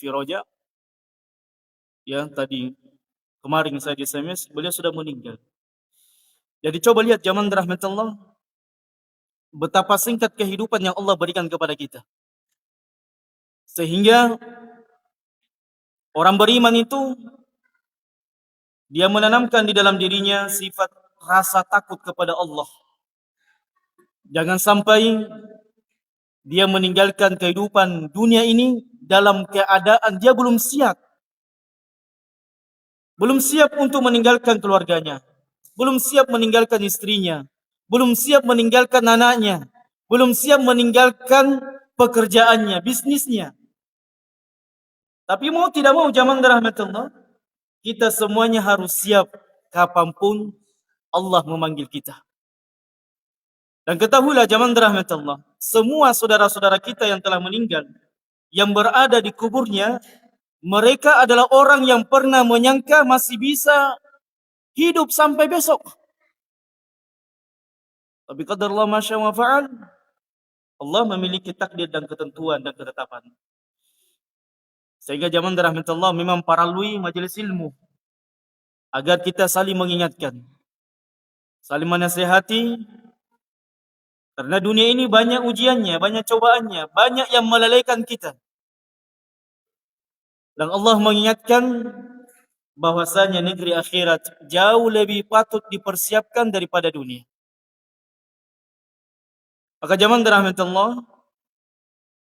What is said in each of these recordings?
Firoja, ya tadi kemarin saya di SMS, beliau sudah meninggal. Jadi coba lihat zaman rahmat Allah, betapa singkat kehidupan yang Allah berikan kepada kita. Sehingga orang beriman itu, dia menanamkan di dalam dirinya sifat rasa takut kepada Allah. Jangan sampai dia meninggalkan kehidupan dunia ini dalam keadaan dia belum siap. Belum siap untuk meninggalkan keluarganya. Belum siap meninggalkan istrinya. Belum siap meninggalkan anaknya. Belum siap meninggalkan pekerjaannya, bisnisnya. Tapi mau tidak mau zaman rahmat Allah, kita semuanya harus siap kapanpun Allah memanggil kita. Dan ketahuilah zaman rahmat Allah, semua saudara-saudara kita yang telah meninggal, yang berada di kuburnya, mereka adalah orang yang pernah menyangka masih bisa hidup sampai besok. Tapi qadarullah ma syaa wa fa'al, Allah memiliki takdir dan ketentuan dan ketetapan. Sehingga zaman rahmat Allah memang paralui majelis ilmu agar kita saling mengingatkan, saling menasihati. Karena dunia ini banyak ujiannya, banyak cobaannya, banyak yang melalaikan kita. Dan Allah mengingatkan bahwasanya negeri akhirat jauh lebih patut dipersiapkan daripada dunia. Maka zaman rahmat Allah,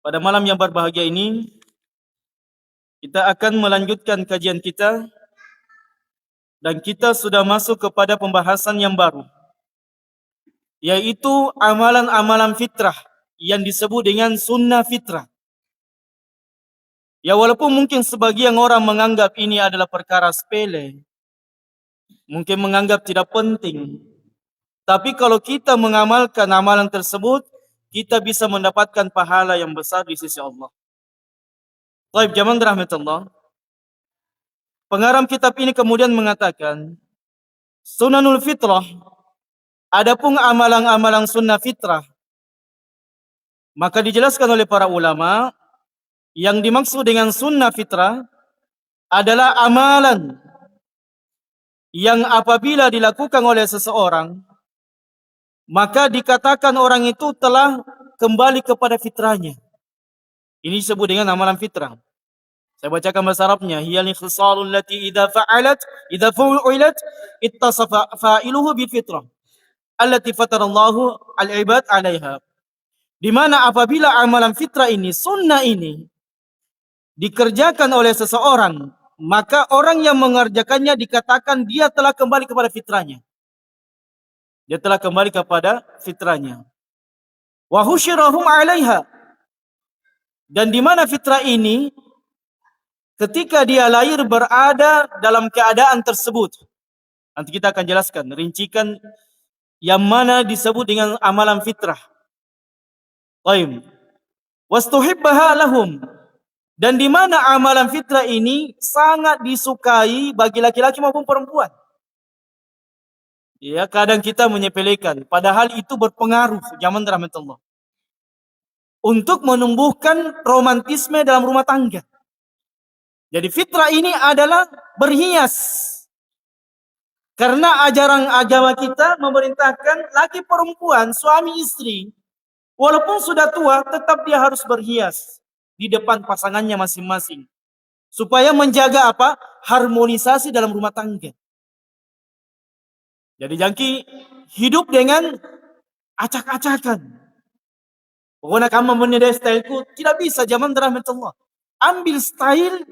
pada malam yang berbahagia ini, kita akan melanjutkan kajian kita. Dan kita sudah masuk kepada pembahasan yang baru, yaitu amalan-amalan fitrah yang disebut dengan sunnah fitrah. Ya walaupun mungkin sebagian orang menganggap ini adalah perkara sepele, mungkin menganggap tidak penting, tapi kalau kita mengamalkan amalan tersebut, kita bisa mendapatkan pahala yang besar di sisi Allah. Baik, zaman rahmat Allah, pengarang kitab ini kemudian mengatakan, sunanul fitrah, adapun amalan-amalan sunnah fitrah, maka dijelaskan oleh para ulama, yang dimaksud dengan sunnah fitrah adalah amalan yang apabila dilakukan oleh seseorang, maka dikatakan orang itu telah kembali kepada fitrahnya. Ini disebut dengan amalan fitrah. Saya bacakan bahasa Arabnya, hiyal khisalul lati idza fu'ilat ittasafa fa'iluhu bil fitrah allati fatarallahu al-ibad 'alaiha. Di mana apabila amalan fitrah ini, sunnah ini dikerjakan oleh seseorang, maka orang yang mengerjakannya dikatakan dia telah kembali kepada fitrahnya. Dia telah kembali kepada fitrahnya. Wa husyirahum 'alaiha. Dan di mana fitrah ini, ketika dia lahir berada dalam keadaan tersebut. Nanti kita akan jelaskan, rincikan yang mana disebut dengan amalan fitrah. Baik. Wastuhibbaha lahum. Dan di mana amalan fitrah ini sangat disukai bagi laki-laki maupun perempuan. Ya, kadang kita menyepelekan, padahal itu berpengaruh zaman rahmat Allah untuk menumbuhkan romantisme dalam rumah tangga. Jadi fitrah ini adalah berhias. Karena ajaran agama kita memerintahkan laki perempuan, suami istri, walaupun sudah tua, tetap dia harus berhias di depan pasangannya masing-masing. Supaya menjaga apa? Harmonisasi dalam rumah tangga. Jadi jangan hidup dengan acak-acakan. Pokoknya kamu menilai styleku, tidak bisa zaman rahmat Allah. Ambil style,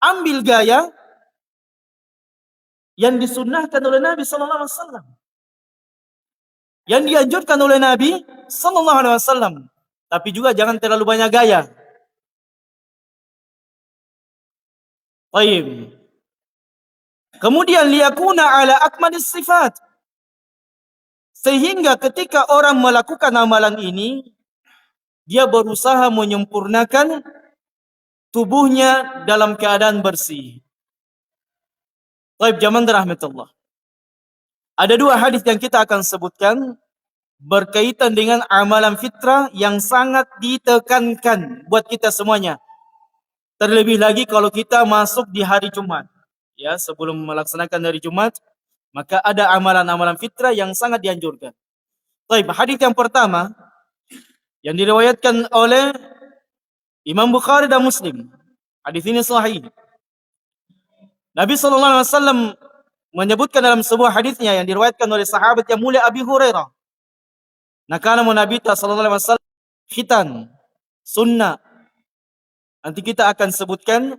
ambil gaya yang disunnahkan oleh Nabi sallallahu alaihi wasallam. Yang dianjurkan oleh Nabi sallallahu alaihi wasallam. Tapi juga jangan terlalu banyak gaya. Baik. Kemudian liyakuna ala akmalis sifat. Sehingga ketika orang melakukan amalan ini, dia berusaha menyempurnakan tubuhnya dalam keadaan bersih. Baik, zaman rahmat Allah. Ada dua hadis yang kita akan sebutkan berkaitan dengan amalan fitrah yang sangat ditekankan buat kita semuanya. Terlebih lagi kalau kita masuk di hari Jumat. Ya, sebelum melaksanakan hari Jumat, maka ada amalan-amalan fitrah yang sangat dianjurkan. Baik, hadis yang pertama yang diriwayatkan oleh Imam Bukhari dan Muslim. Hadis ini sahih. Nabi sallallahu alaihi wasallam menyebutkan dalam sebuah hadisnya yang diriwayatkan oleh sahabat yang mulia Abi Hurairah. Nakana Nabi sallallahu alaihi wasallam khitan sunnah. Nanti kita akan sebutkan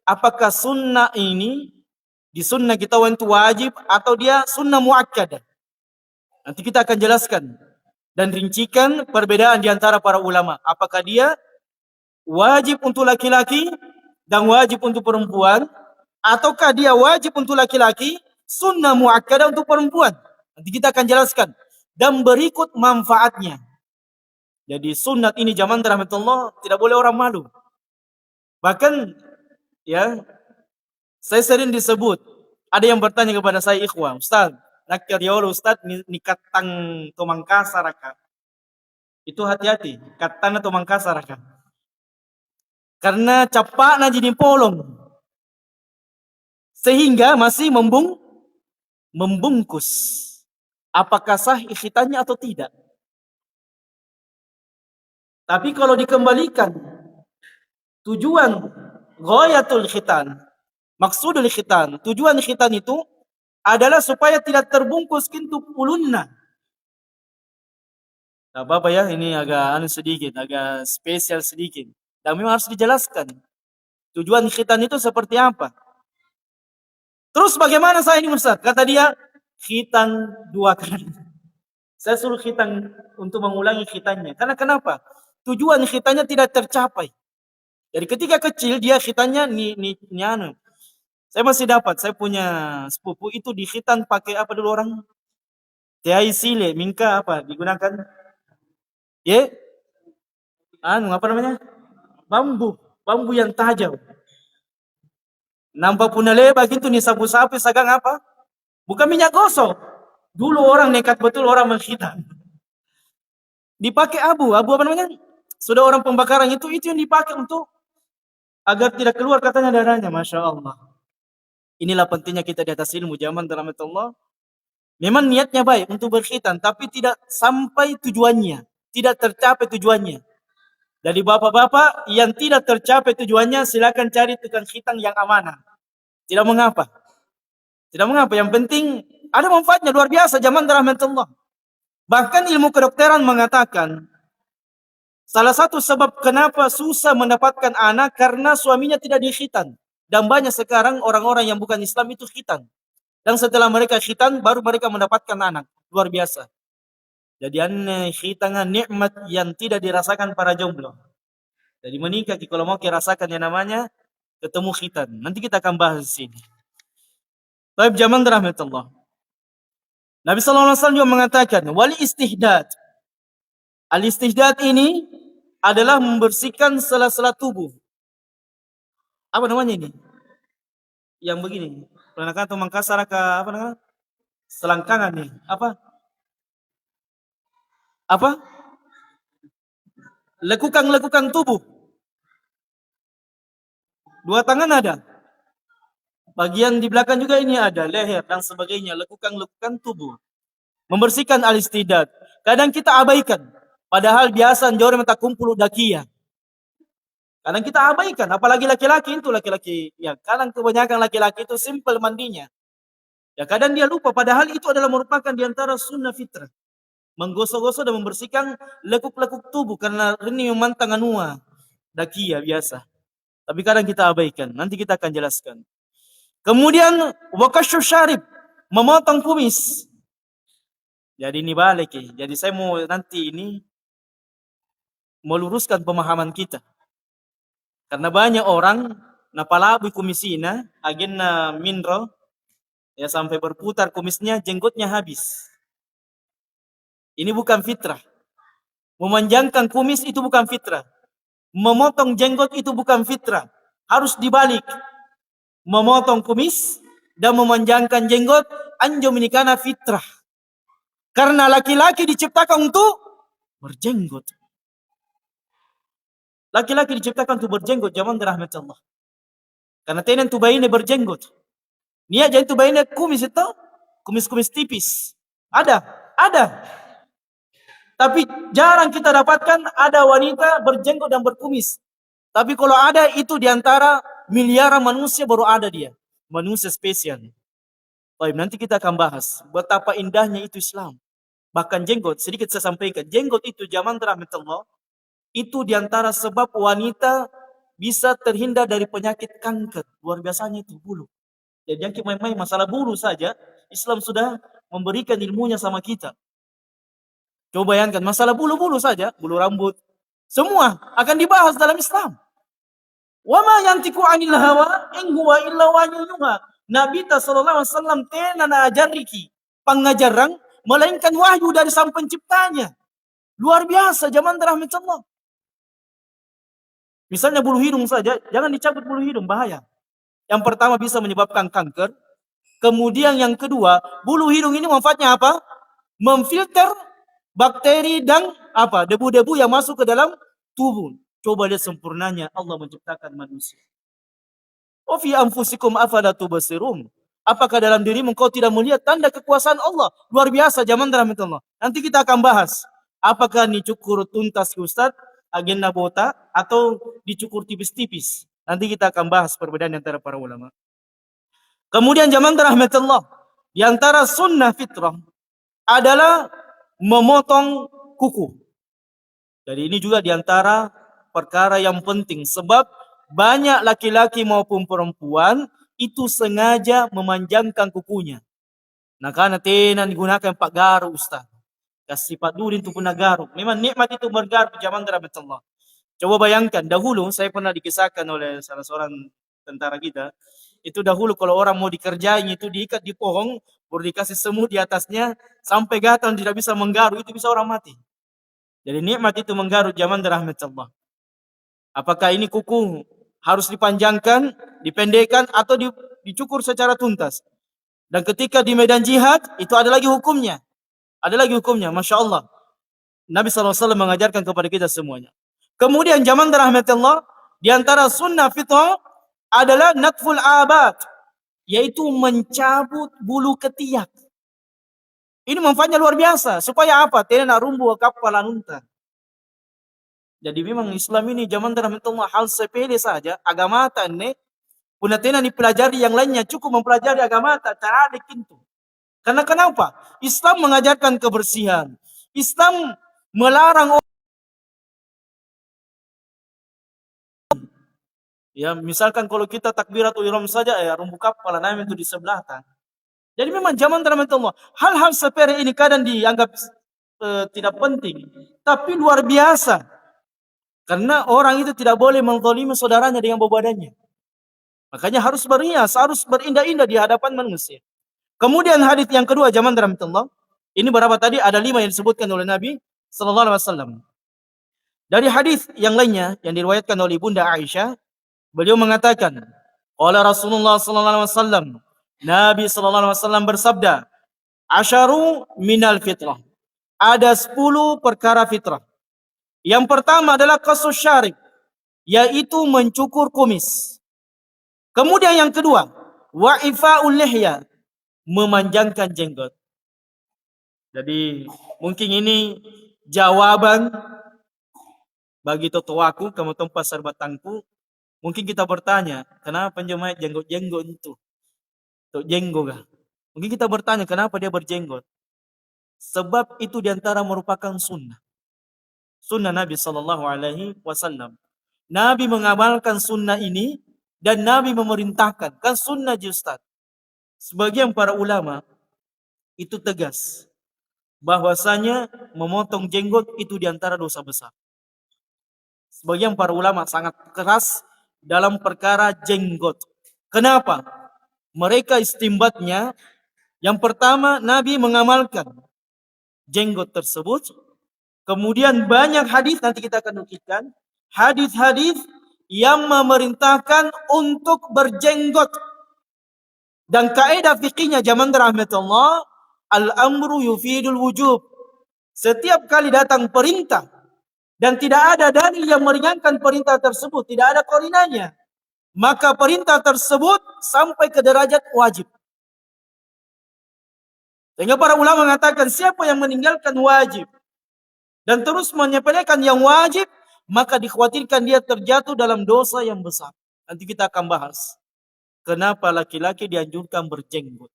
apakah sunnah ini di sunnah kita itu wajib atau dia sunnah muakkadah. Nanti kita akan jelaskan dan rincikan perbedaan di antara para ulama. Apakah dia wajib untuk laki-laki dan wajib untuk perempuan, ataukah dia wajib untuk laki-laki, sunnah muakkadah untuk perempuan. Nanti kita akan jelaskan dan berikut manfaatnya. Jadi sunat ini zaman rahmatullah tidak boleh orang malu. Bahkan ya, saya sering disebut, ada yang bertanya kepada saya, ikhwah, Ustaz, nak kerja Ustaz nikat tang tomangkasa raka. Itu hati-hati, katana tomangkasa raka. Karena capak na jadi polong. Sehingga masih membungkus. Apakah sah ikhitannya atau tidak? Tapi kalau dikembalikan tujuan ghayatul khitan, maksudul khitan, tujuan khitan itu adalah supaya tidak terbungkus kintu ulunna. Nah, Bapak ya, ini agak sedikit, agak spesial sedikit. Dan memang harus dijelaskan. Tujuan khitan itu seperti apa? Terus bagaimana saya ini Ustaz? Kata dia, khitan 2 kali. Saya suruh khitan untuk mengulangi khitannya. Karena kenapa? Tujuan khitannya tidak tercapai. Jadi ketika kecil dia khitannya anu. Saya masih dapat, saya punya sepupu itu di khitan pakai apa dulu orang? Tiai sile, mingka apa digunakan? Ya? Anu apa namanya? Bambu yang tajam. Nampak punya lebar gitu nih sapu-sapu sagang apa? Bukan minyak gosok. Dulu orang nekat betul orang menghitan. Dipakai abu apa namanya? Sudah orang pembakaran itu yang dipakai untuk agar tidak keluar katanya darahnya, Masya Allah. Inilah pentingnya kita di atas ilmu zaman rahmatullah. Memang niatnya baik untuk berkhitan, tapi tidak sampai tujuannya, tidak tercapai tujuannya. Dari bapak-bapak yang tidak tercapai tujuannya, silakan cari tukang khitan yang amanah. Tidak mengapa. Tidak mengapa, yang penting ada manfaatnya luar biasa zaman rahmatullah. Bahkan ilmu kedokteran mengatakan salah satu sebab kenapa susah mendapatkan anak karena suaminya tidak dikhitan. Dan banyak sekarang orang-orang yang bukan Islam itu khitan. Dan setelah mereka khitan baru mereka mendapatkan anak. Luar biasa. Jadi khitangan nikmat yang tidak dirasakan para jomblo. Jadi menikah kalau mau rasakan yang namanya ketemu khitan. Nanti kita akan bahas di sini. Baik zaman rahmatullah. Nabi sallallahu alaihi wasallam juga mengatakan, wali istihdad. Al istihdad ini adalah membersihkan sela-sela tubuh. Apa namanya ini? Yang begini. Peranakan atau mangkasar apa namanya? Selangkangan nih. Apa? Lekukang-lekukang tubuh. 2 tangan ada. Bagian di belakang juga ini ada, leher dan sebagainya, lekukang-lekukang tubuh. Membersihkan al-istihdad. Kadang kita abaikan. Padahal biasa orang minta kumpul dakia. Kadang kita abaikan, apalagi laki-laki itu laki-laki. Ya, kadang kebanyakan laki-laki itu simple mandinya. Ya, kadang dia lupa, padahal itu adalah merupakan di antara sunnah fitrah. Menggosok-gosok dan membersihkan lekuk-lekuk tubuh karena ini memantang anua dakia biasa. Tapi kadang kita abaikan. Nanti kita akan jelaskan. Kemudian wakasyu syarib, memotong kumis. Jadi ini balik ya. Jadi saya mau nanti ini meluruskan pemahaman kita. Karena banyak orang napalabu kumisina, agenna minro, ya sampai berputar kumisnya, jenggotnya habis. Ini bukan fitrah. Memanjangkan kumis itu bukan fitrah. Memotong jenggot itu bukan fitrah. Harus dibalik. Memotong kumis dan memanjangkan jenggot anjo menikana fitrah. Karena laki-laki diciptakan untuk berjenggot. Laki-laki diciptakan untuk berjenggot zaman rahmat Allah. Karena tenan tu bayi berjenggot. Nia jadi tu bayi kumis itu, kumis-kumis tipis. Ada. Tapi jarang kita dapatkan ada wanita berjenggot dan berkumis. Tapi kalau ada itu diantara miliaran manusia baru ada dia. Manusia spesial. Baik, nanti kita akan bahas betapa indahnya itu Islam. Bahkan jenggot, sedikit saya sampaikan. Jenggot itu zaman rahmatullah, itu diantara sebab wanita bisa terhindar dari penyakit kanker. Luar biasanya itu bulu. Jadi yang main-main masalah bulu saja, Islam sudah memberikan ilmunya sama kita. Coba bayangkan, masalah bulu-bulu saja, bulu rambut, semua akan dibahas dalam Islam. Wa ma yantiqu 'anil hawa in huwa illa wahyun yuha. Nabi sallallahu alaihi wasallam tena na ajariki pengajaran melainkan wahyu dari Sang Penciptanya. Luar biasa zaman rahmat Allah. Misalnya bulu hidung saja, jangan dicabut bulu hidung, bahaya. Yang pertama bisa menyebabkan kanker. Kemudian yang kedua, bulu hidung ini manfaatnya apa? Memfilter bakteri dan apa? Debu-debu yang masuk ke dalam tubuh. Coba lihat sempurnanya Allah menciptakan manusia. Wa fi anfusikum afala tubsirun. Apakah dalam dirimu engkau tidak melihat tanda kekuasaan Allah? Luar biasa zaman rahmatullah. Nanti kita akan bahas. Apakah dicukur tuntas ke Ustaz, agenda botak, atau dicukur tipis-tipis? Nanti kita akan bahas perbedaan antara para ulama. Kemudian zaman rahmatullah, di antara sunnah fitrah adalah memotong kuku. Jadi ini juga di antara perkara yang penting. Sebab banyak laki-laki maupun perempuan itu sengaja memanjangkan kukunya. Nah karena tenan digunakan pak garuk Ustaz. Kasih pak dudin itu pun garuk. Memang nikmat itu bergaruk zaman rahmatullah. Coba bayangkan, dahulu saya pernah dikisahkan oleh salah seorang tentara kita. Itu dahulu kalau orang mau dikerjain itu diikat di pohon, baru dikasih semut di atasnya, sampai gatal tidak bisa menggaruk, itu bisa orang mati. Jadi nikmat itu menggaruk zaman rahmat Allah. Apakah ini kuku harus dipanjangkan, dipendekkan, atau dicukur secara tuntas? Dan ketika di medan jihad, itu ada lagi hukumnya. Ada lagi hukumnya, Masya Allah. Nabi SAW mengajarkan kepada kita semuanya. Kemudian zaman rahmat Allah, di antara sunnah fitrah adalah natful abad, yaitu mencabut bulu ketiak. Ini manfaatnya luar biasa. Supaya apa? Tidak nak rumbu kapal unta. Jadi memang Islam ini zaman rahmatullah hal sepele saja. Agama tanne puna tena dipelajari yang lainnya, cukup mempelajari agama tak ada kintu. Karena kenapa? Islam mengajarkan kebersihan. Islam melarang ya, misalkan kalau kita takbiratul ihram saja ya rumbu kapal namun itu di sebelah kan. Jadi memang zaman rahmatullah hal-hal sepele ini kadang dianggap tidak penting, tapi luar biasa. Karena orang itu tidak boleh menzalimi saudaranya dengan bau badannya. Makanya harus berhias, harus berindah-indah di hadapan manusia. Kemudian hadis yang kedua zaman rahmatullah. Ini berapa tadi? Ada 5 yang disebutkan oleh Nabi sallallahu alaihi wasallam. Dari hadis yang lainnya yang diriwayatkan oleh Bunda Aisyah, beliau mengatakan, qala Rasulullah sallallahu alaihi wasallam, Nabi sallallahu alaihi wasallam bersabda, "Asyaru minal fitrah." Ada 10 perkara fitrah. Yang pertama adalah qasus syarib, yaitu mencukur kumis. Kemudian yang kedua, wa ifa'ul lihya, memanjangkan jenggot. Jadi mungkin ini jawaban bagi totoaku, kamu tempat sarbatangku. Mungkin kita bertanya, kenapa jemaah jenggot-jenggot itu? Tok jenggot kah? Mungkin kita bertanya, kenapa dia berjenggot? Sebab itu diantara merupakan sunnah. Sunnah Nabi sallallahu alaihi wasallam. Nabi mengamalkan sunnah ini dan Nabi memerintahkan. Kan sunnah Ustaz. Sebagian para ulama itu tegas bahwasanya memotong jenggot itu diantara dosa besar. Sebagian para ulama sangat keras dalam perkara jenggot. Kenapa? Mereka istimbatnya, yang pertama Nabi mengamalkan jenggot tersebut. Kemudian banyak hadis, nanti kita akan nukilkan hadis-hadis yang memerintahkan untuk berjenggot. Dan kaidah fikihnya zaman rahmatullah, al-amru yufidul wujub. Setiap kali datang perintah dan tidak ada dalil yang meringankan perintah tersebut, tidak ada qarinanya, maka perintah tersebut sampai ke derajat wajib. Sehingga para ulama mengatakan siapa yang meninggalkan wajib dan terus menyepelekan yang wajib, maka dikhawatirkan dia terjatuh dalam dosa yang besar. Nanti kita akan bahas kenapa laki-laki dianjurkan berjenggot.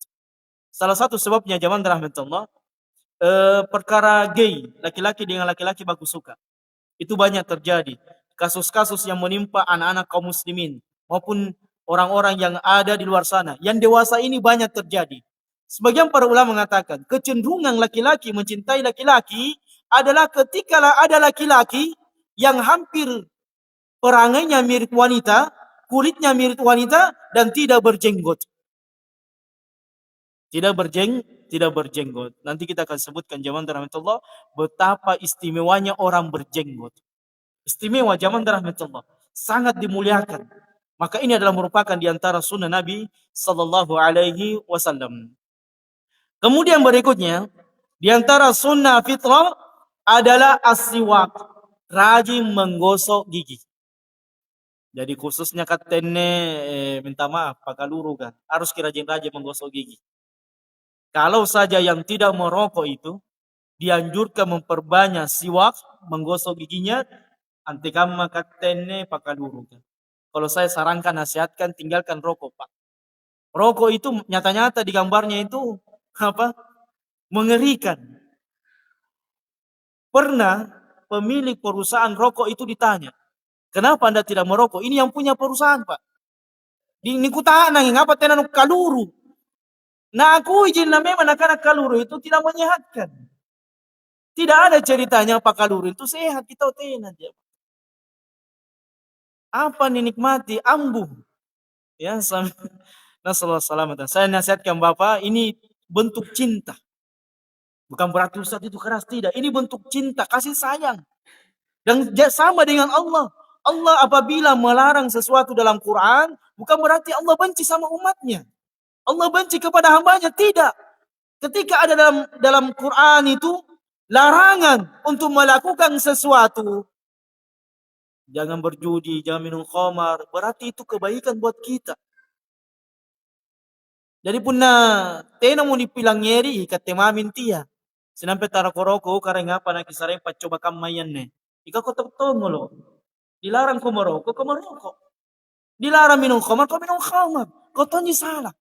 Salah satu sebabnya zaman rahmatullah, perkara gay, laki-laki dengan laki-laki baku suka. Itu banyak terjadi. Kasus-kasus yang menimpa anak-anak kaum muslimin maupun orang-orang yang ada di luar sana. Yang dewasa ini banyak terjadi. Sebagian para ulama mengatakan kecenderungan laki-laki mencintai laki-laki adalah ketika ada laki-laki yang hampir perangainya mirip wanita, kulitnya mirip wanita, dan tidak berjenggot. Tidak berjenggot. Nanti kita akan sebutkan zaman rahmatullah betapa istimewanya orang berjenggot. Istimewa zaman rahmatullah, sangat dimuliakan. Maka ini adalah merupakan di antara sunnah Nabi sallallahu alaihi wasallam. Kemudian berikutnya, di antara sunnah fitrah adalah as-siwak, rajin menggosok gigi. Jadi khususnya katene minta maaf pakaluru kan, harus rajin-rajin menggosok gigi. Kalau saja yang tidak merokok itu dianjurkan memperbanyak siwak, menggosok giginya, anti kama katene pakaluru kan. Kalau saya sarankan, nasihatkan, tinggalkan rokok, Pak. Rokok itu nyata-nyata di gambarnya itu apa? Mengerikan. Pernah pemilik perusahaan rokok itu ditanya, kenapa Anda tidak merokok? Ini yang punya perusahaan, Pak. Di nikutana ngapa tenan kaluru. Nah aku izin na memang anak kaluru itu tidak menyehatkan. Tidak ada ceritanya Pak kaluru itu sehat, kita tenan dia. Apa dinikmati? Ambuh. Ya, nasallahu salamatan. Saya nasihatkan Bapak, ini bentuk cinta. Bukan berarti Ustaz itu keras, tidak. Ini bentuk cinta, kasih sayang. Dan sama dengan Allah. Allah apabila melarang sesuatu dalam Quran, bukan berarti Allah benci sama umatnya. Allah benci kepada hambanya, tidak. Ketika ada dalam Quran itu larangan untuk melakukan sesuatu, jangan berjudi, jangan minum khamar, berarti itu kebaikan buat kita. Jadi punna tena mo dipilang ngeri katemamin tia. Sinampe tara koroko kareng apa na kisare pacoba kamayan ne. Ika ko tongolo. Dilarang ko merokok, ko merokok. Dilarang minum khamar, ko minum khamar. Kau tanya salah.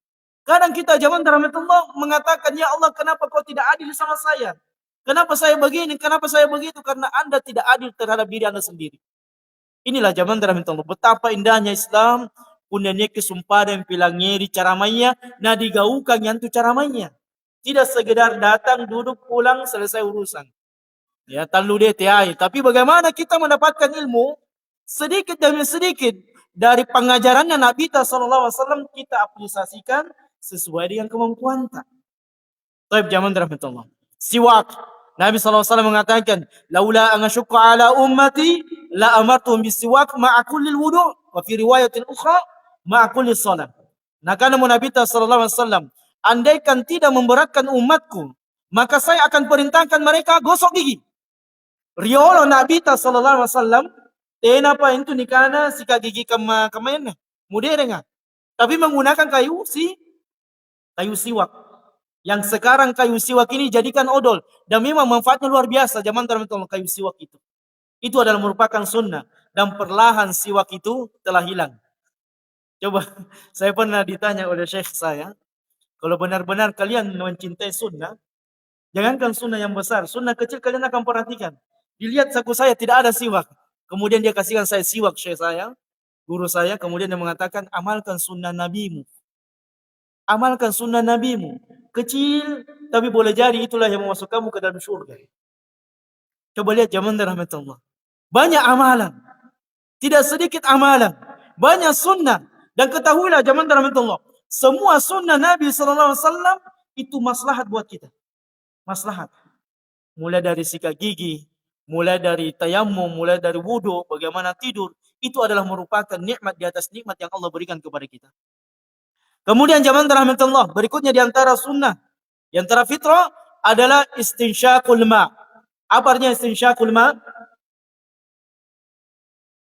Kadang kita zaman rahmatullah mengatakan, ya Allah kenapa kau tidak adil sama saya? Kenapa saya begini, kenapa saya begitu? Karena Anda tidak adil terhadap diri Anda sendiri. Inilah zaman rahmatullah. Betapa indahnya Islam. Punanya kesumpahan pilangnya di cara mainnya. Nah digaukan yang tu cara mainnya. Tidak sekedar datang, duduk, pulang, selesai urusan. Ya, talu deh tiai. Tapi bagaimana kita mendapatkan ilmu? Sedikit demi sedikit. Dari pengajarannya Nabi SAW kita aplikasikan sesuai dengan kemampuan tak. Taib zaman rahmatullah. Siwak. Nabi SAW mengatakan, laula an asyukka ala ummati la amartuhum bisiwak ma'a kulli wudu' wa fi riwayatin ukhra ma'a kulli salat. Nah, karena Nabi SAW, andaikan tidak memberatkan umatku, maka saya akan perintahkan mereka gosok gigi. Riolo Nabi SAW, tena pa itu nikana sika gigi kamayan muderenga. Tapi menggunakan kayu siwak. Yang sekarang kayu siwak ini jadikan odol. Dan memang manfaatnya luar biasa zaman terbentuk kayu siwak itu. Itu adalah merupakan sunnah. Dan perlahan siwak itu telah hilang. Coba, saya pernah ditanya oleh syekh saya, kalau benar-benar kalian mencintai sunnah, jangankan sunnah yang besar, sunnah kecil kalian akan perhatikan. Dilihat saku saya tidak ada siwak. Kemudian dia kasihkan saya siwak, syekh saya, guru saya, kemudian dia mengatakan, amalkan sunnah nabimu. Amalkan sunnah nabimu. Kecil, tapi boleh jadi itulah yang memasuk kamu ke dalam surga. Coba lihat zaman rahmatullah. Banyak amalan. Tidak sedikit amalan. Banyak sunnah. Dan ketahuilah zaman rahmatullah. Semua sunnah Nabi SAW itu maslahat buat kita. Maslahat. Mulai dari sikat gigi, mulai dari tayammum, mulai dari wudu, bagaimana tidur. Itu adalah merupakan nikmat di atas nikmat yang Allah berikan kepada kita. Kemudian zaman rahmatullah, berikutnya di antara sunnah, di antara fitrah adalah istinsyaqul ma. Apa artinya istinsyaqul ma?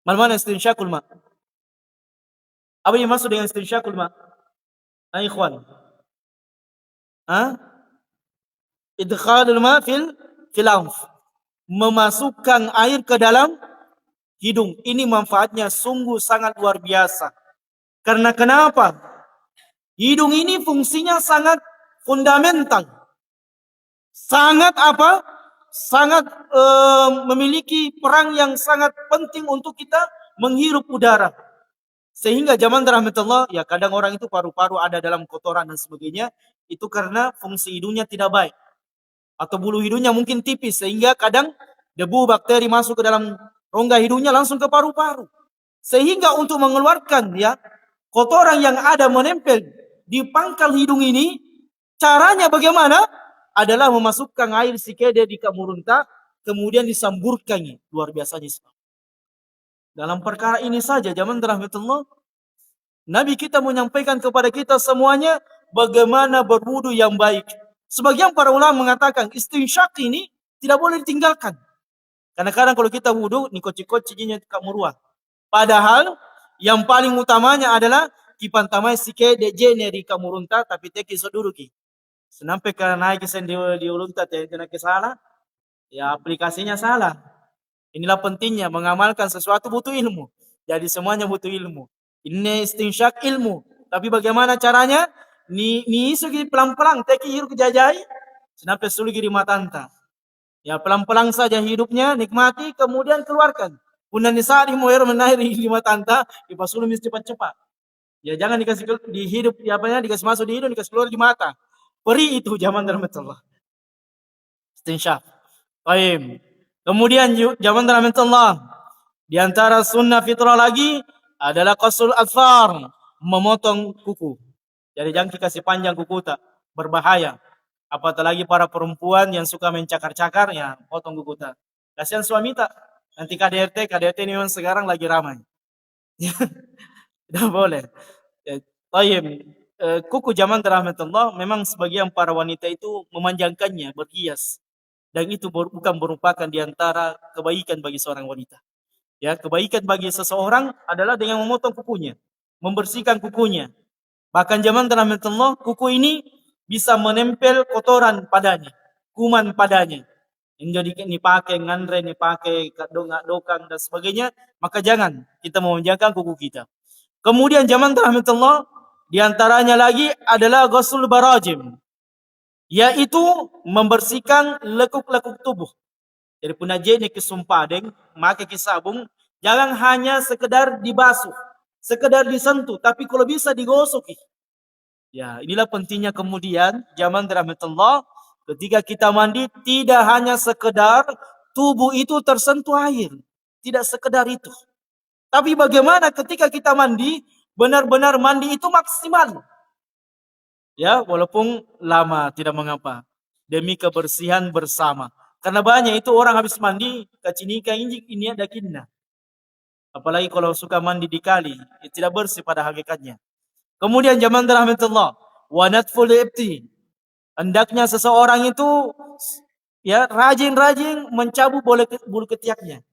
Mana istinsyaqul ma? Apa yang dimaksud dengan istinsyaqul ma? Ikhwan. Hah? Idkhalul ma fil anf. Memasukkan air ke dalam hidung. Ini manfaatnya sungguh sangat luar biasa. Karena kenapa? Hidung ini fungsinya sangat fundamental. Sangat apa? Sangat memiliki peran yang sangat penting untuk kita menghirup udara. Sehingga zaman rahmatullah, ya kadang orang itu paru-paru ada dalam kotoran dan sebagainya, itu karena fungsi hidungnya tidak baik. Atau bulu hidungnya mungkin tipis, sehingga kadang debu bakteri masuk ke dalam rongga hidungnya langsung ke paru-paru. Sehingga untuk mengeluarkan ya kotoran yang ada menempel di pangkal hidung ini, caranya bagaimana? Adalah memasukkan air sikede di kamurunta, kemudian disamburkannya. Luar biasanya. Dalam perkara ini saja, zaman rahmatullah, Nabi kita menyampaikan kepada kita semuanya bagaimana berwudu yang baik. Sebagian para ulama mengatakan istinsyak ini tidak boleh ditinggalkan. Karena kadang kalau kita wudu, nikot-nikot cijinya kamurua. Padahal yang paling utamanya adalah kipantamai sikede jene di kamurunta, tapi teki soduruki. Sampai karena naik di ulunta tidak salah, ya aplikasinya salah. Inilah pentingnya mengamalkan sesuatu butuh ilmu. Jadi semuanya butuh ilmu. Ini istinsyak ilmu. Tapi bagaimana caranya? Ni isugi pelan-pelan teki hirup jajai sampai sulugi di matanta. Ya pelan-pelan saja hidupnya, nikmati, kemudian keluarkan. Punan nisari moer menairi di matanta, dipasulumis cepat-cepat. Ya jangan dikasih di hidup, dikasih masuk di hidung, dikasih keluar di mata. Peri itu zaman rahmatullah. Istinsyaq. Baik. Kemudian zaman rahmatullah. Di antara sunnah fitrah lagi adalah qasul adfar, memotong kuku. Jadi jangan dikasih panjang kuku tak berbahaya. Apalagi para perempuan yang suka mencakar-cakar, ya potong kuku tak. Kasihan suami tak. Nanti KDRT ini memang sekarang lagi ramai. Tidak boleh. Baik. Kuku zaman rahmatullah, memang sebagian para wanita itu memanjangkannya, berhias. Dan itu bukan merupakan diantara kebaikan bagi seorang wanita. Ya, kebaikan bagi seseorang adalah dengan memotong kukunya, membersihkan kukunya. Bahkan zaman rahmatullah, kuku ini bisa menempel kotoran padanya, kuman padanya. Yang jadi dipakai ngandre, dipakai dokang dan sebagainya, maka jangan kita memanjangkan kuku kita. Kemudian zaman rahmatullah, diantaranya lagi adalah ghusl barajim, yaitu membersihkan lekuk-lekuk tubuh. Jadi punajeni kesumpadeng, maka kisabung, jangan hanya sekedar dibasuh, sekedar disentuh, tapi kalau bisa digosok. Ya, inilah pentingnya kemudian zaman rahmatullah, ketika kita mandi tidak hanya sekedar tubuh itu tersentuh air, tidak sekedar itu. Tapi bagaimana ketika kita mandi, benar-benar mandi itu maksimal. Ya, walaupun lama tidak mengapa. Demi kebersihan bersama. Karena banyak itu orang habis mandi, kacinika ini ada kinna. Apalagi kalau suka mandi di kali, tidak bersih pada hakikatnya. Kemudian zaman rahmatullah, wa natful ibti. Hendaknya seseorang itu ya rajin-rajin mencabut bulu ketiaknya.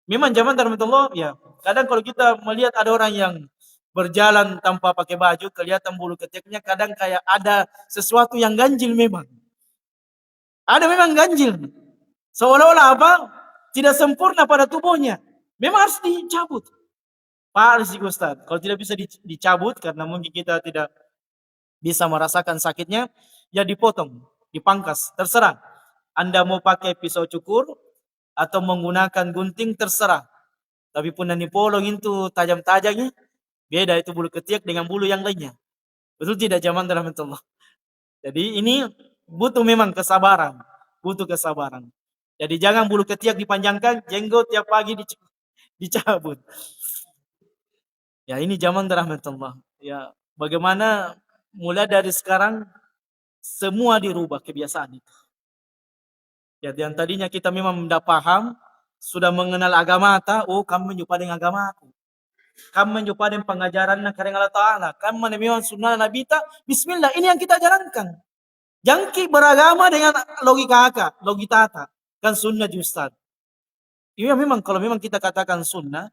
Memang zaman rahmatullah, ya kadang kalau kita melihat ada orang yang berjalan tanpa pakai baju, kelihatan bulu ketiaknya, kadang kayak ada sesuatu yang ganjil memang. Ada memang ganjil. Seolah-olah apa? Tidak sempurna pada tubuhnya. Memang harus dicabut. Pak Ustaz, kalau tidak bisa dicabut karena mungkin kita tidak bisa merasakan sakitnya, ya dipotong, dipangkas, terserah. Anda mau pakai pisau cukur atau menggunakan gunting, terserah. Tapi pun nanti polong itu tajam-tajamnya, beda itu bulu ketiak dengan bulu yang lainnya. Betul tidak zaman rahmatullah? Jadi ini butuh memang kesabaran. Butuh kesabaran. Jadi jangan bulu ketiak dipanjangkan, jenggot tiap pagi dicabut. Ya ini zaman rahmatullah. Ya bagaimana mulai dari sekarang semua dirubah kebiasaan itu. Ya yang tadinya kita memang tidak paham, sudah mengenal agama ta, oh kami menjumpa dengan agama aku. Kami menjumpa dengan pengajaran karena Allah Ta'ala. Kami menemukan sunnah Nabi ta, bismillah, ini yang kita jalankan. Jangan beragama dengan logika ta. Kan sunnah Ustaz. Iya memang kalau memang kita katakan sunnah,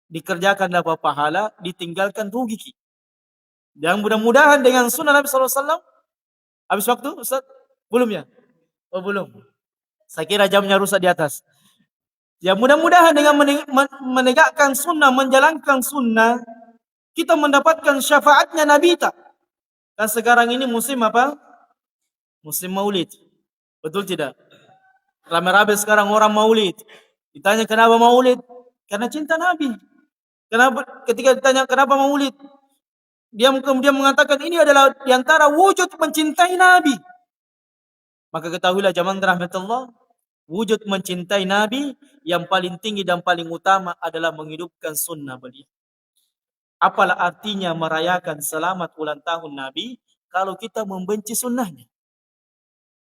dikerjakan dapat pahala, ditinggalkan rugi. Dan mudah-mudahan dengan sunnah Nabi SAW, habis waktu Ustaz? Belum ya? Oh belum. Saya kira jamnya rusak di atas. Ya mudah-mudahan dengan menegakkan sunnah, menjalankan sunnah, kita mendapatkan syafaatnya Nabi tak? Kan sekarang ini musim apa? Musim maulid. Betul tidak? Rame-rame sekarang orang maulid. Ditanya kenapa maulid? Karena cinta Nabi. Kenapa? Ketika ditanya kenapa maulid? Dia kemudian mengatakan ini adalah diantara wujud mencintai Nabi. Maka ketahuilah zaman rahmatullah, wujud mencintai Nabi yang paling tinggi dan paling utama adalah menghidupkan sunnah beliau. Apalah artinya merayakan selamat ulang tahun Nabi kalau kita membenci sunnahnya?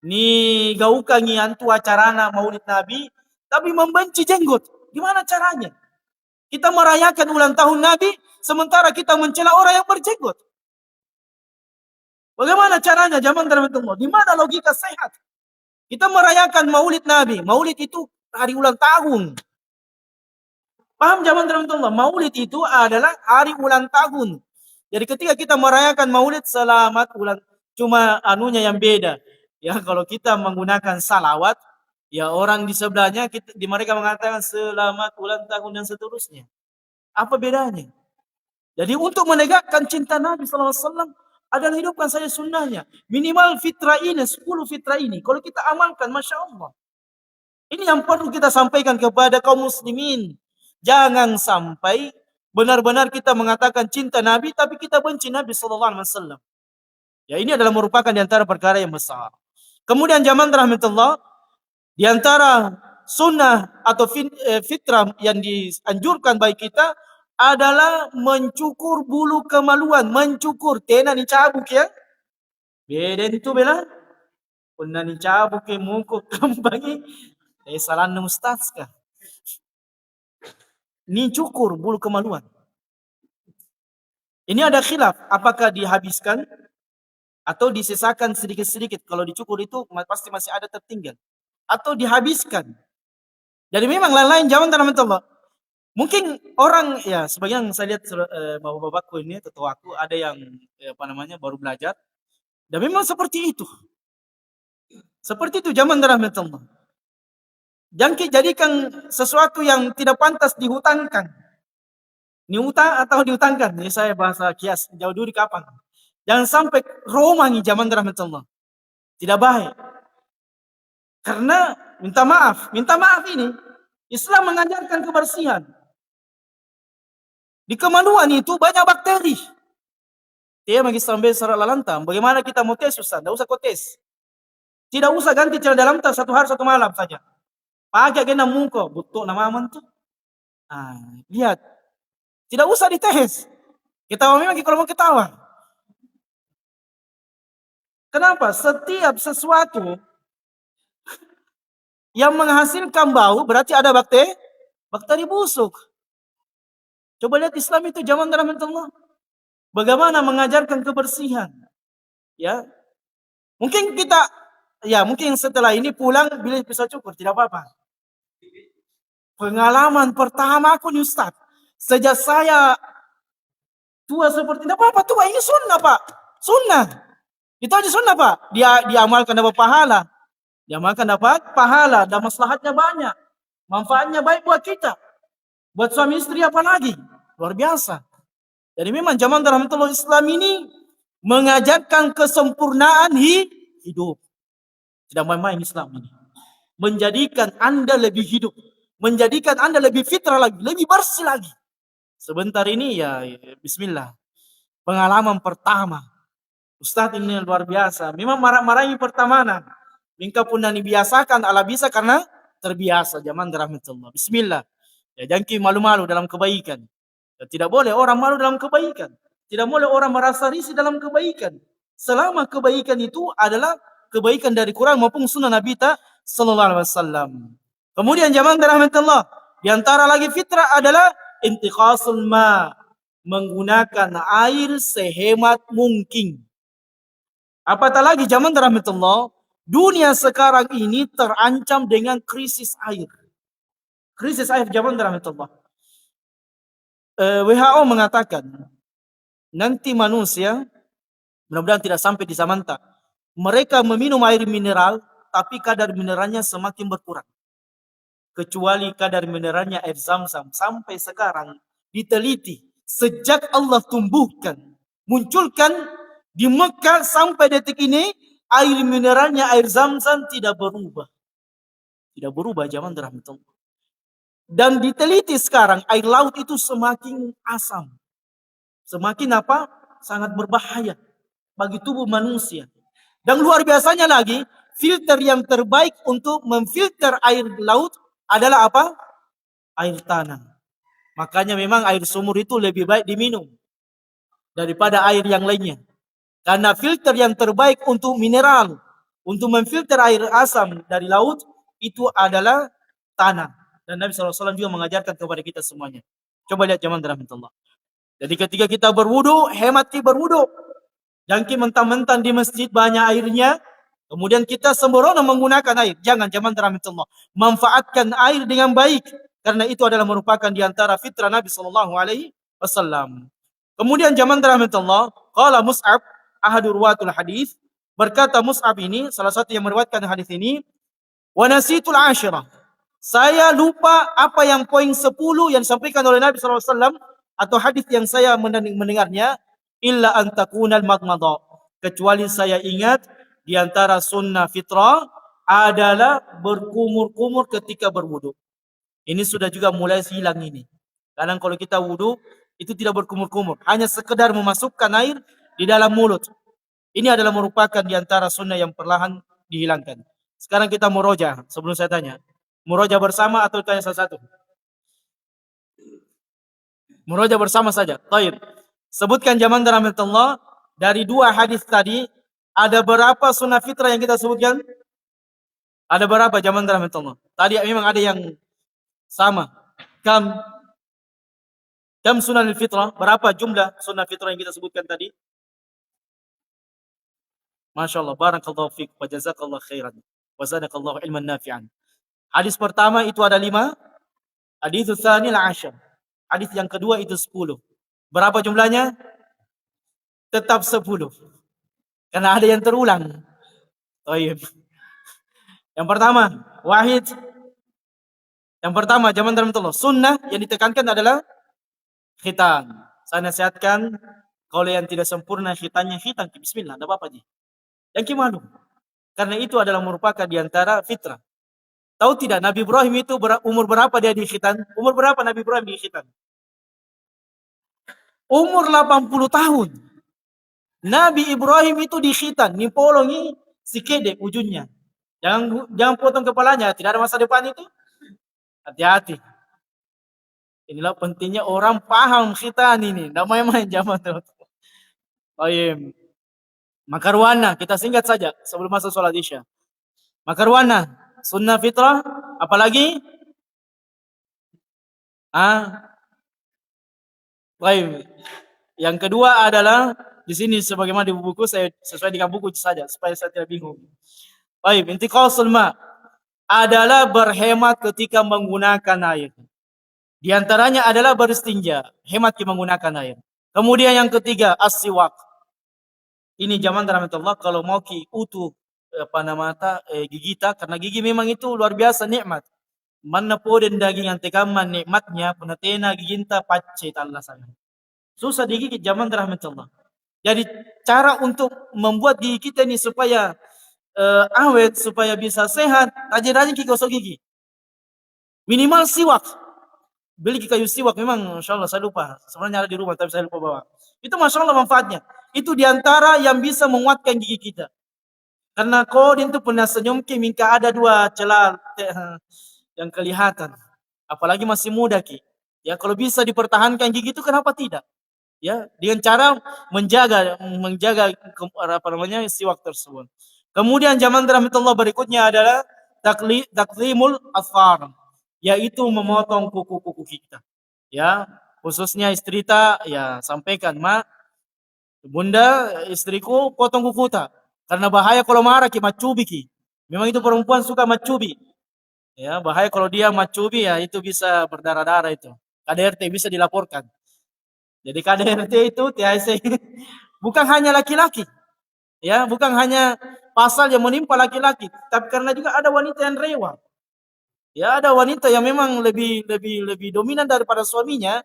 Ni gaukangi antu acarana maulid Nabi, tapi membenci jenggot. Gimana caranya? Kita merayakan ulang tahun Nabi, sementara kita mencela orang yang berjenggot. Bagaimana caranya zaman rahmatullah? Di mana logika sehat? Kita merayakan maulid Nabi. Maulid itu hari ulang tahun. Paham zaman rahmatullah? Maulid itu adalah hari ulang tahun. Jadi ketika kita merayakan maulid, selamat ulang, cuma anunya yang beda. Ya kalau kita menggunakan salawat, ya orang di sebelahnya di mereka mengatakan selamat ulang tahun dan seterusnya. Apa bedanya? Jadi untuk menegakkan cinta Nabi SAW adalah hidupkan saja sunnahnya. Minimal fitrah ini, 10 fitrah ini. Kalau kita amalkan, Masya Allah. Ini yang perlu kita sampaikan kepada kaum muslimin. Jangan sampai benar-benar kita mengatakan cinta Nabi, tapi kita benci Nabi SAW. Ya ini adalah merupakan di antara perkara yang besar. Kemudian zaman rahmatullah, di antara sunnah atau fitrah yang dianjurkan bagi kita adalah mencukur bulu kemaluan. Mencukur. Tena ni cabuk ya. Beda itu bela. Puna ni cabuk ya mungkuk kambangi. Salah ustaz kah? Ni cukur bulu kemaluan. Ini ada khilaf. Apakah dihabiskan atau disisakan sedikit-sedikit? Kalau dicukur itu pasti masih ada tertinggal. Atau dihabiskan. Jadi memang lain-lain zaman rahmatullah. Mungkin orang ya sebagian saya lihat bapak-bapakku ini tetuaku ada yang baru belajar dan memang seperti itu. Seperti itu zaman rahmatullah. Jangan jadikan sesuatu yang tidak pantas dihutangkan. Niutang atau dihutangkan. Ini saya bahasa kias jauh dulu kapan. Jangan sampai romangi zaman rahmatullah. Tidak baik. Karena minta maaf ini Islam mengajarkan kebersihan. Di kemaluan itu banyak bakteri. Dia bagi sampai secara lantam. Bagaimana kita mau tes Ustaz? Tidak usah kau tes. Tidak usah ganti celana dalam tas 1 hari 1 malam saja. Pakai kena muka, butuh nama aman tuh. Lihat. Tidak usah dites. Kita memang kalau mau ketawa. Kenapa? Setiap sesuatu yang menghasilkan bau berarti ada bakteri busuk. Coba lihat Islam itu zaman rahmatullah. Bagaimana mengajarkan kebersihan. Ya. Mungkin setelah ini pulang bila bisa cukur tidak apa-apa. Pengalaman pertama aku nih Ustaz. Sejak saya tua seperti tidak apa-apa tua, ini sunnah Pak. Sunnah. Itu aja sunnah Pak. Dia diamalkan dapat pahala. Diamalkan dapat pahala dan maslahatnya banyak. Manfaatnya baik buat kita. Buat suami istri apalagi. Luar biasa. Jadi memang zaman rahmatullah Islam ini mengajarkan kesempurnaan hidup. Tidak main-main Islam ini. Menjadikan Anda lebih hidup. Menjadikan Anda lebih fitrah lagi. Lebih bersih lagi. Sebentar ini ya bismillah. Pengalaman pertama. Ustaz ini luar biasa. Memang marah-marahi pertemanan. Mingka pun dibiasakan ala bisa karena terbiasa zaman rahmatullah. Bismillah. Ya jangan malu-malu dalam kebaikan. Ya, tidak boleh orang malu dalam kebaikan. Tidak boleh orang merasa risih dalam kebaikan. Selama kebaikan itu adalah kebaikan dari Quran maupun sunnah Nabi sallallahu alaihi wasallam. Kemudian zaman rahmatullah, di antara lagi fitrah adalah intiqasul ma, menggunakan air sehemat mungkin. Apatah lagi zaman rahmatullah, dunia sekarang ini terancam dengan krisis air. Krisis air zaman rahmatullah. WHO mengatakan nanti manusia, mudah-mudahan tidak sampai di Samanta, mereka meminum air mineral tapi kadar mineralnya semakin berkurang. Kecuali kadar mineralnya air Zam-Zam. Sampai sekarang diteliti. Sejak Allah tumbuhkan, munculkan di Mekah sampai detik ini, air mineralnya air Zam-Zam tidak berubah. Tidak berubah zaman rahmatullah. Dan diteliti sekarang air laut itu semakin asam. Semakin apa? Sangat berbahaya bagi tubuh manusia. Dan luar biasanya lagi, filter yang terbaik untuk memfilter air laut adalah apa? Air tanah. Makanya memang air sumur itu lebih baik diminum daripada air yang lainnya. Karena filter yang terbaik untuk mineral, untuk memfilter air asam dari laut, itu adalah tanah. Dan Nabi SAW juga mengajarkan kepada kita semuanya. Coba lihat zaman rahmatullah. Jadi ketika kita berwudu, hemat kita berwudu. Jangan kita mentang-mentang di masjid banyak airnya, kemudian kita sembrono menggunakan air. Jangan, zaman rahmatullah. Manfaatkan air dengan baik. Karena itu adalah merupakan di antara fitrah Nabi SAW. Kemudian zaman rahmatullah, qala Mus'ab, ahadur ruwatul hadis, berkata Mus'ab ini, salah satu yang meriwayatkan hadis ini, wa nasitul asyirah. Saya lupa apa yang poin 10 yang disampaikan oleh Nabi SAW atau hadis yang saya mendengarnya, illa an takunal madmadah. Kecuali saya ingat di antara sunnah fitrah adalah berkumur-kumur ketika berwudu. Ini sudah juga mulai hilang ini. Kadang kalau kita wudu itu tidak berkumur-kumur, hanya sekedar memasukkan air di dalam mulut. Ini adalah merupakan di antara sunnah yang perlahan dihilangkan. Sekarang kita murojaah sebelum saya tanya. Murojaah bersama atau tanya satu-satu? Murojaah bersama saja. Baik. Sebutkan zaman rahmatullah dari 2 hadis tadi, ada berapa sunnah fitrah yang kita sebutkan? Ada berapa zaman rahmatullah? Tadi memang ada yang sama. Kam sunnah fitrah? Berapa jumlah sunnah fitrah yang kita sebutkan tadi? Masya Allah, barakallahu fiqh, wa jazakallahu khairan, wa zadakallahu ilman nafi'an. Hadis pertama itu ada 5. Hadis tsani al-'ashar. Hadis yang kedua itu 10. Berapa jumlahnya? Tetap 10. Karena ada yang terulang. Baik. Yang pertama, wahid. Yang pertama, zaman rahmatullah, sunnah yang ditekankan adalah khitan. Saya nasihatkan, kalau yang tidak sempurna khitannya, khitan. Bismillah, ada apa-apa. Yang gimana? Karena itu adalah merupakan di antara fitrah. Tahu tidak, Nabi Ibrahim itu umur berapa dia di khitan? Umur berapa Nabi Ibrahim di khitan? Umur 80 tahun. Nabi Ibrahim itu di khitan, nipolongi si kedek ujungnya. Jangan potong kepalanya, tidak ada masa depan itu. Hati-hati. Inilah pentingnya orang paham khitan ini. Tidak main-main zaman itu. Baik. Makarwana, kita singkat saja sebelum masuk sholat isya. Makarwana, sunnah fitrah, apalagi? Baik. Yang kedua adalah di sini sebagaimana di buku saya sesuai dengan buku saja supaya saya tidak bingung. Baik, intiqasul ma adalah berhemat ketika menggunakan air. Di antaranya adalah beristinja, hemat menggunakan air. Kemudian yang ketiga, as-siwak. Ini zaman rahmatullah kalau mau ki utuh gigita, karena gigi memang itu luar biasa nikmat. Mana poden daging yang tekaman nikmatnya, penatena giginta pacet Allah sana. Susah digigit zaman rahmatullah. Jadi cara untuk membuat gigi kita ini supaya awet, supaya bisa sehat, rajin-rajin kita gosok gigi. Minimal siwak. Beli kayu siwak, memang Masya Allah saya lupa. Sebenarnya ada di rumah tapi saya lupa bawa. Itu Masya Allah manfaatnya. Itu diantara yang bisa menguatkan gigi kita. Karena kodin itu pernah senyum ki, minta ada 2 celah yang kelihatan. Apalagi masih muda ki. Ya kalau bisa dipertahankan gigi itu kenapa tidak? Ya, dengan cara menjaga siwak tersebut. Kemudian zaman rahmatullah berikutnya adalah taklimul asfar, yaitu memotong kuku-kuku kita. Ya, khususnya istri ya sampaikan, "Ma, Bunda, istriku potong kuku tak. Karena bahaya kalau marah ki macubi ki. Memang itu perempuan suka macubi. Ya, bahaya kalau dia macubi ya itu bisa berdarah-darah itu. KDRT bisa dilaporkan. Jadi KDRT itu THC bukan hanya laki-laki, ya, bukan hanya pasal yang menimpa laki-laki, tapi karena juga ada wanita yang rewel. Ya, ada wanita yang memang lebih dominan daripada suaminya,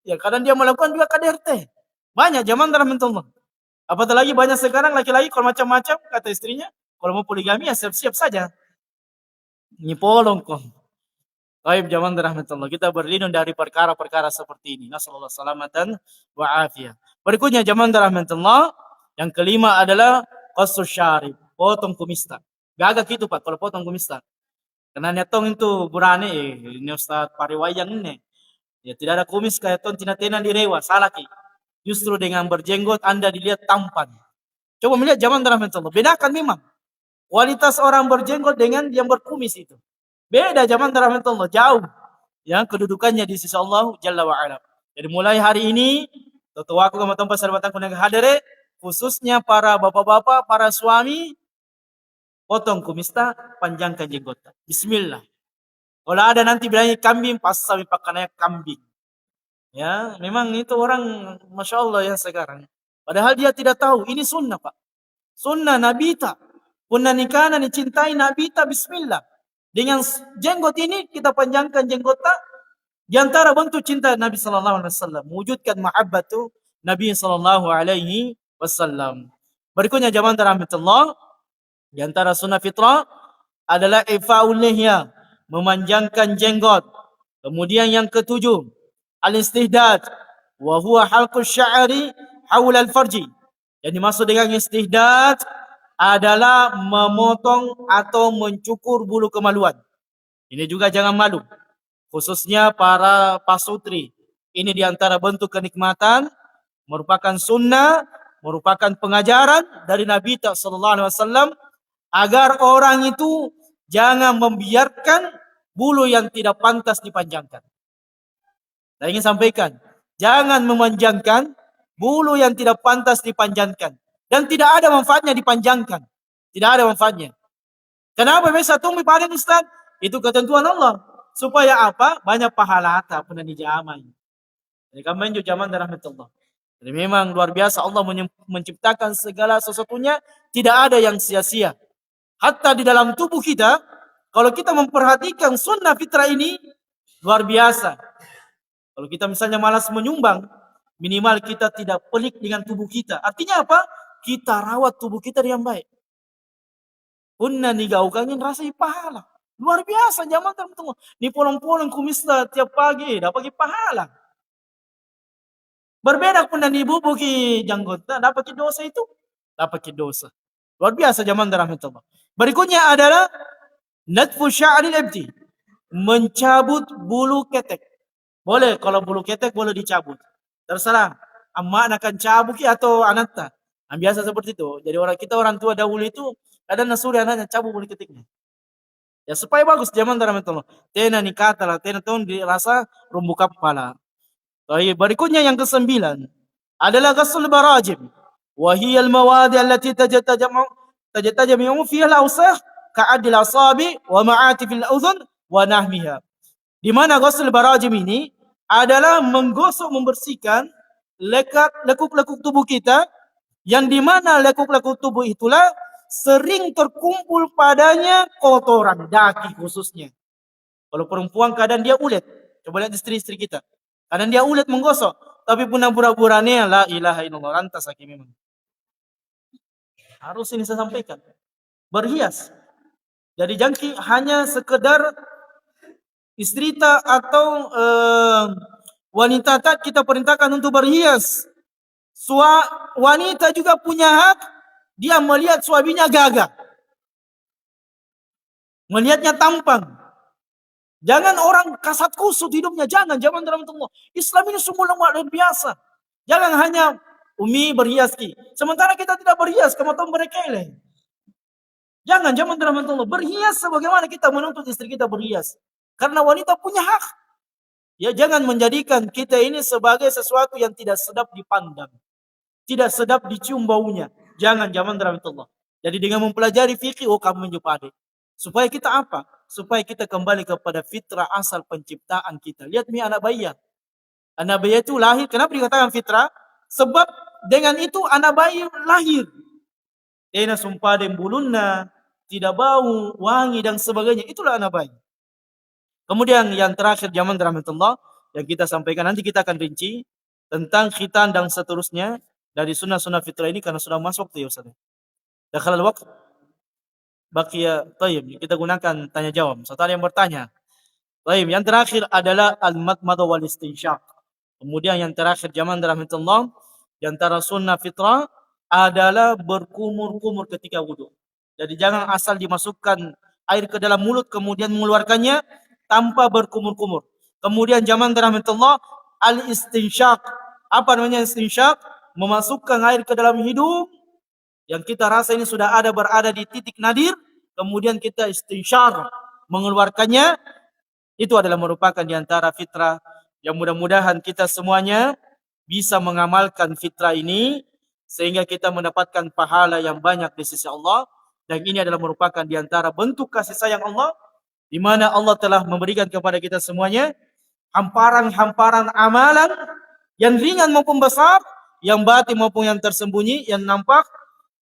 ya kadang dia melakukan juga KDRT. Banyak zaman rahmatullah. Apalagi banyak sekarang laki-laki kalau macam-macam kata istrinya, kalau mau poligami ya siap-siap saja. Ini polong kok. Baik zaman rahmatullah. Kita berlindung dari perkara-perkara seperti ini. Nasallallahu salamatan wa afiyah. Berikutnya zaman rahmatullah. Yang kelima adalah qasus syarib. Potong kumista. Gagak itu Pak kalau potong kumista. Karena nyatong itu burane ini Ustaz Pariwayang ini. Ya tidak ada kumis kayak ton tina-tina direwa. Salah ki. Justru dengan berjenggot Anda dilihat tampan. Coba melihat zaman rahmatullah. Bedakan memang. Kualitas orang berjenggot dengan yang berkumis itu. Beda zaman rahmatullah. Jauh. Ya, kedudukannya di sisi Allah Jalla wa'ala. Jadi mulai hari ini, tentu aku sama tempat sahabat yang hadir, khususnya para bapak-bapak, para suami, potong kumista, panjangkan jenggotnya. Bismillah. Kalau ada nanti bilangnya kambing, pas sampai pakannya kambing. Ya, memang itu orang, Masya Allah ya sekarang. Padahal dia tidak tahu, ini sunnah Pak. Sunnah Nabi tak. Punna nikana dicintai Nabi tak, bismillah. Dengan jenggot ini kita panjangkan jenggot tak. Di antara bentuk cinta Nabi sallallahu alaihi wasallam, mewujudkan mahabbatu Nabi sallallahu alaihi wasallam. Berikutnya jamaah rahmatullah, di antara sunnah fitrah adalah ifa'ul lihya, memanjangkan jenggot. Kemudian yang ketujuh, al-istihdad, wa huwa halqus sya'ri haula al-farji. Yang dimaksud dengan istihdad adalah memotong atau mencukur bulu kemaluan. Ini juga jangan malu. Khususnya para pasutri. Ini diantara bentuk kenikmatan, merupakan sunnah, merupakan pengajaran dari Nabi sallallahu alaihi wasallam agar orang itu jangan membiarkan bulu yang tidak pantas dipanjangkan. Saya ingin sampaikan, jangan memanjangkan bulu yang tidak pantas dipanjangkan. Dan tidak ada manfaatnya dipanjangkan. Tidak ada manfaatnya. Kenapa bisa tumbuh paling Ustaz? Itu ketentuan Allah. Supaya apa? Banyak pahala tak pernah dijamai. Jadi kami juga zaman rahmatullah. Jadi memang luar biasa Allah menciptakan segala sesuatunya. Tidak ada yang sia-sia. Hatta di dalam tubuh kita, kalau kita memperhatikan sunnah fitrah ini, luar biasa. Kalau kita misalnya malas menyumbang, minimal kita tidak pelik dengan tubuh kita. Artinya apa? Kita rawat tubuh kita dengan baik. Punna nigaukangin rasa pahala. Luar biasa zaman tertentu. Ni polong-polong kumis tiap pagi, dapat pahala. Berbeda punna ni bubuki janggut, dapat dosa itu. Dapat dosa. Luar biasa zaman rahmatullah. Berikutnya adalah natfu sya'ril ibti. Mencabut bulu ketek. Boleh, kalau bulu ketek boleh dicabut. Terserah. Amma akan cabut atau anaknya. Biasa seperti itu. Jadi orang tua dahulu itu kadang nasuri anaknya cabut bulu keteknya. Ya supaya bagus zaman rahmatullah. Tena nikata lah, tena tahun dirasa rumbu kepala. Baik, berikutnya yang ke-9 adalah ghassul barajim. Wa hiya al-mawadi allati tajtajamu fiha al-awsakh ka'adil asabi wa ma'atif al-udhun wa nahmiha. Di mana ghassul barajim ini adalah menggosok, membersihkan lekuk-lekuk tubuh kita, yang di mana lekuk-lekuk tubuh itulah sering terkumpul padanya kotoran, daki khususnya. Kalau perempuan kadang dia ulet. Coba lihat istri-istri kita. Kadang dia ulet menggosok. Tapi punah pura-puranya la ilaha illallah. Lantas lagi memang. Harus ini saya sampaikan. Berhias. Jadi jangki hanya sekedar istri tak atau wanita tak kita perintahkan untuk berhias. Wanita juga punya hak dia melihat suaminya gagah. Melihatnya tampan. Jangan orang kasat kusut hidupnya. Jangan dalam Allah. Islam ini semua luar biasa. Jangan hanya umi berhias ki. Sementara kita tidak berhias. Kamu tahu mereka ini. Jangan dalam Allah. Berhias sebagaimana kita menuntut istri kita berhias. Karena wanita punya hak. Ya jangan menjadikan kita ini sebagai sesuatu yang tidak sedap dipandang. Tidak sedap dicium baunya. Jangan dalam Allah. Jadi dengan mempelajari fikih, kamu menjadi. Supaya kita apa? Supaya kita kembali kepada fitrah asal penciptaan kita. Lihat anak bayi. Anak bayi itu lahir. Kenapa dikatakan fitrah? Sebab dengan itu anak bayi lahir. Ena sumpah dan bulunna, tidak bau, wangi dan sebagainya. Itulah anak bayi. Kemudian yang terakhir zaman rahmatullah yang kita sampaikan, nanti kita akan rinci tentang khitan dan seterusnya dari sunnah-sunnah fitrah ini karena sudah masuk waktu ya Ustaz. Dakhalal waqt baqiya tayyib. Kita gunakan tanya jawab. Satu yang bertanya. Tayyib, yang terakhir adalah al-madmadah wal istinsyaq. Kemudian yang terakhir zaman rahmatullah di antara sunnah fitrah adalah berkumur-kumur ketika wudu. Jadi jangan asal dimasukkan air ke dalam mulut kemudian mengeluarkannya tanpa berkumur-kumur. Kemudian zaman rahmatullah al-istinsyaq. Apa namanya istinsyaq? Memasukkan air ke dalam hidung yang kita rasa ini sudah berada di titik nadir, kemudian kita istinsyar mengeluarkannya. Itu adalah merupakan di antara fitrah yang mudah-mudahan kita semuanya bisa mengamalkan fitrah ini sehingga kita mendapatkan pahala yang banyak di sisi Allah, dan ini adalah merupakan di antara bentuk kasih sayang Allah di mana Allah telah memberikan kepada kita semuanya hamparan-hamparan amalan yang ringan maupun besar, yang batin maupun yang tersembunyi, yang nampak.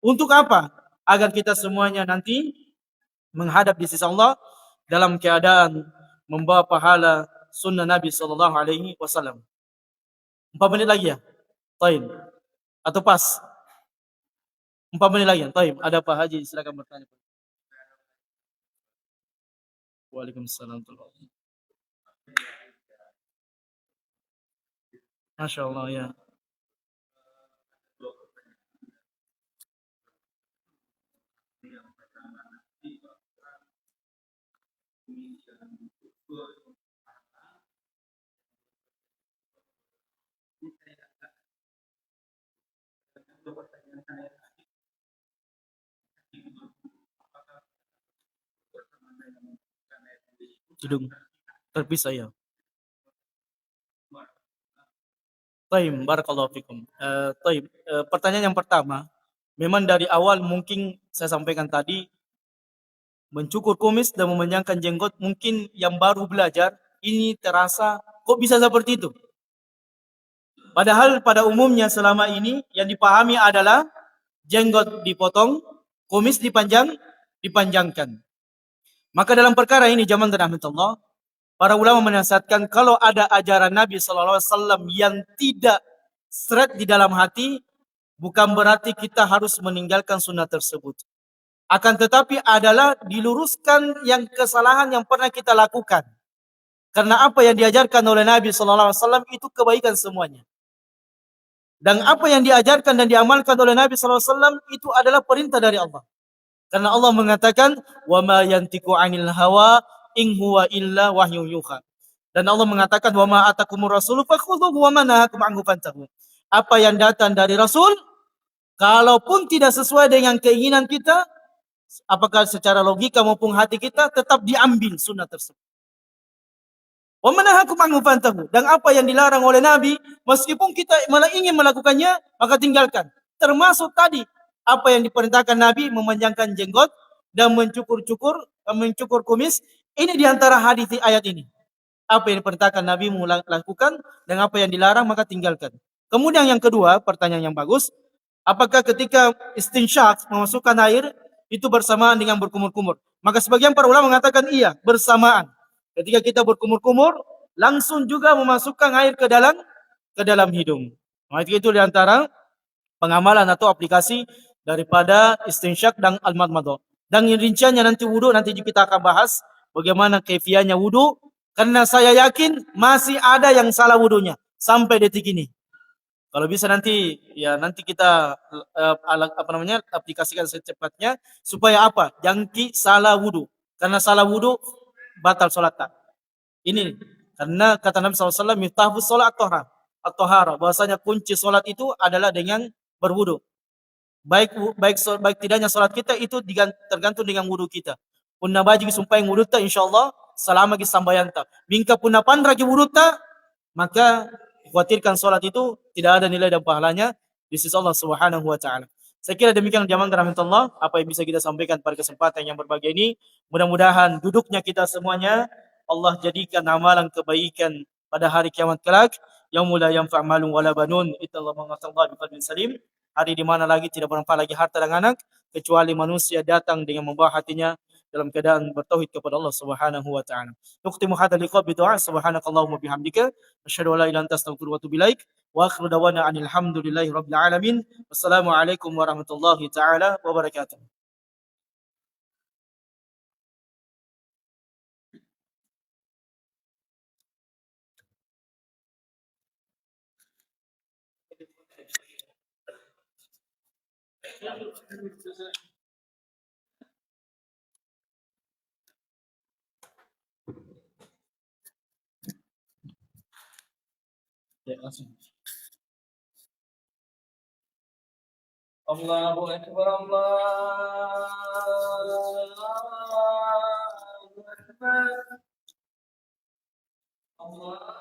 Untuk apa? Agar kita semuanya nanti menghadap di sisi Allah dalam keadaan membawa pahala sunnah Nabi sallallahu alaihi wasallam. 4 menit lagi ya? Taib. Atau pas? 4 menit lagi ya? Taib. Ada Pak Haji, silakan bertanya. Waalaikumsalam. Masya Allah ya. Hidung terpisah ya. Taib, barakallahu fikum. Taib, pertanyaan yang pertama, memang dari awal mungkin saya sampaikan tadi, mencukur kumis dan memanjangkan jenggot, mungkin yang baru belajar, ini terasa kok bisa seperti itu. Padahal pada umumnya selama ini yang dipahami adalah jenggot dipotong, kumis dipanjangkan. Maka dalam perkara ini zaman rahmatullah, para ulama menasihatkan kalau ada ajaran Nabi SAW yang tidak seret di dalam hati, bukan berarti kita harus meninggalkan sunnah tersebut. Akan tetapi adalah diluruskan yang kesalahan yang pernah kita lakukan. Karena apa yang diajarkan oleh Nabi SAW itu kebaikan semuanya. Dan apa yang diajarkan dan diamalkan oleh Nabi SAW itu adalah perintah dari Allah. Karena Allah mengatakan, وَمَا يَنْتِقُ عَنِ الْهَوَىٰ إِنْ هُوَ إِلَّا وَحْيٌ يُوحَىٰ. Dan Allah mengatakan, وَمَا آتَاكُمُ الرَّسُولُ فَخُذُوهُ وَمَا نَهَاكُمْ عَنْهُ فَانْتَهُوا. Apa yang datang dari Rasul, kalaupun tidak sesuai dengan keinginan kita, apakah secara logika maupun hati kita, tetap diambil sunnah tersebut. وَمَا نَهَاكُمْ عَنْهُ فَانْتَهُوا. Dan apa yang dilarang oleh Nabi, meskipun kita malah ingin melakukannya, maka tinggalkan. Termasuk tadi, apa yang diperintahkan Nabi, memanjangkan jenggot dan mencukur kumis. Ini diantara hadis ayat ini. Apa yang diperintahkan Nabi melakukan dan apa yang dilarang maka tinggalkan. Kemudian yang kedua, pertanyaan yang bagus, apakah ketika istinsyaq memasukkan air itu bersamaan dengan berkumur-kumur? Maka sebagian para ulama mengatakan iya, bersamaan. Ketika kita berkumur-kumur, langsung juga memasukkan air ke dalam hidung. Maka itu diantara pengamalan atau aplikasi daripada istinsyaq dan al-madmadah. Dan rinciannya nanti wudu, nanti kita akan bahas bagaimana kaifiahnya wudu, karena saya yakin masih ada yang salah wudunya sampai detik ini. Kalau bisa nanti kita aplikasikan secepatnya supaya apa? Jangan salah wudu. Karena salah wudu batal salat. Ini karena kata Nabi SAW, miftahus salat at-tahara, bahwasanya kunci salat itu adalah dengan berwudu. Baik tidaknya salat kita itu tergantung dengan wudu kita. Punna baji sumpah wudu ta insyaallah selama sambayanta. Bingka punna pandra wudu ta, maka khawatirkan salat itu tidak ada nilai dan pahalanya di sisi Allah Subhanahu wa taala. Saya kira demikian jamaah rahmatullah apa yang bisa kita sampaikan pada kesempatan yang berbahagia ini. Mudah-mudahan duduknya kita semuanya Allah jadikan amalan kebaikan pada hari kiamat kelak yaumul la yanfa' malun wala banun illa man atallaha biqalbin salim. Hari di mana lagi tidak bermanfaat lagi harta dan anak kecuali manusia datang dengan membawa hatinya dalam keadaan bertauhid kepada Allah Subhanahu wa taala. Nukhtimu hadzal liqa bi du'a subhanakallahumma bihamdika asyhadu an la ilaha illa anta astaghfiruka wa atubu ilaik. Wa akhiru da'wana anil hamdulillahi rabbil alamin. Wassalamualaikum warahmatullahi taala wabarakatuh. Ya, langsung. Allahu Akbar, Allahu Akbar. Allah